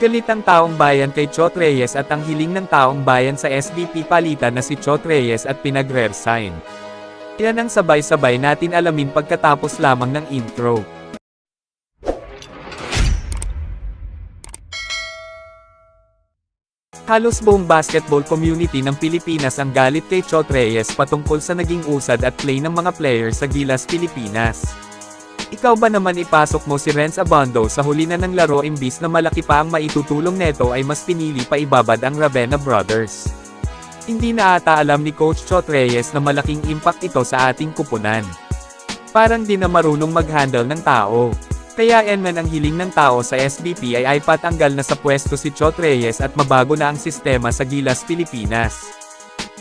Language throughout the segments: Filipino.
Galit ang taong bayan kay Chot Reyes at ang hiling ng taong bayan sa SBP palitan na si Chot Reyes at pinagre-resign. Yan ang sabay-sabay natin alamin pagkatapos lamang ng intro. Halos buong basketball community ng Pilipinas ang galit kay Chot Reyes patungkol sa naging usad at play ng mga players sa Gilas Pilipinas. Ikaw ba naman ipasok mo si Renz Abando sa huli na ng laro imbis na malaki pa ang maitutulong neto ay mas pinili pa ibabad ang Ravenna Brothers? Hindi na ata alam ni Coach Chot Reyes na malaking impact ito sa ating kupunan. Parang di na marunong mag-handle ng tao. Kaya man ang hiling ng tao sa SBP ay ipatanggal na sa pwesto si Chot Reyes at mabago na ang sistema sa Gilas Pilipinas.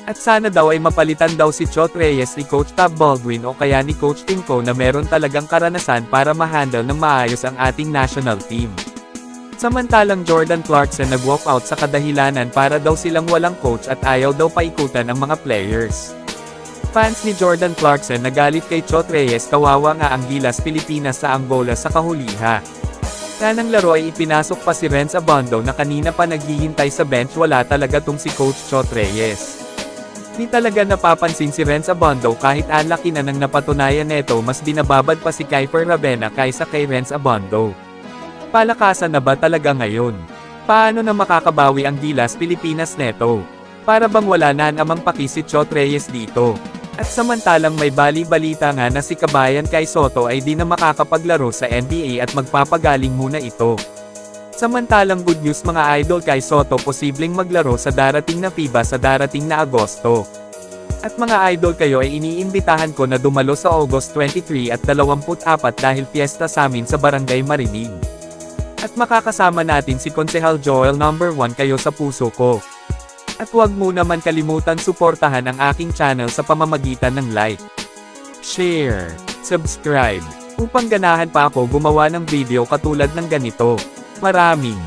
At sana daw ay mapalitan daw si Chot Reyes ni Coach Tab Baldwin o kaya ni Coach Tinko na meron talagang karanasan para ma-handle ng maayos ang ating national team. Samantalang Jordan Clarkson nag-walk out sa kadahilanan para daw silang walang coach at ayaw daw paikutan ang mga players. Fans ni Jordan Clarkson nagalit kay Chot Reyes, kawawa nga ang Gilas Pilipinas sa Angola sa kahuliha. Kanang laro ay ipinasok pa si Renz Abando na kanina pa naghihintay sa bench, wala talaga tong si Coach Chot Reyes. Di talaga napapansin si Renz Abando kahit ang laki na nang napatunayan neto, mas binababad pa si Kiefer Ravenna kaysa kay Renz Abando. Palakasan na ba talaga ngayon? Paano na makakabawi ang Gilas Pilipinas neto? Para bang wala na namang paki si Chot Reyes dito? At samantalang may bali-balita nga na si Kabayan Kai Sotto ay di na makakapaglaro sa NBA at magpapagaling muna ito. Samantalang good news mga idol, Kai Sotto posibleng maglaro sa darating na FIBA sa darating na Agosto. At mga idol, kayo ay iniimbitahan ko na dumalo sa August 23 at 24 dahil fiesta sa amin sa Barangay Marinig. At makakasama natin si Konsehal Joel #1 kayo sa puso ko. At huwag mo naman kalimutan suportahan ang aking channel sa pamamagitan ng like, share, subscribe, upang ganahan pa ako gumawa ng video katulad ng ganito. Maraming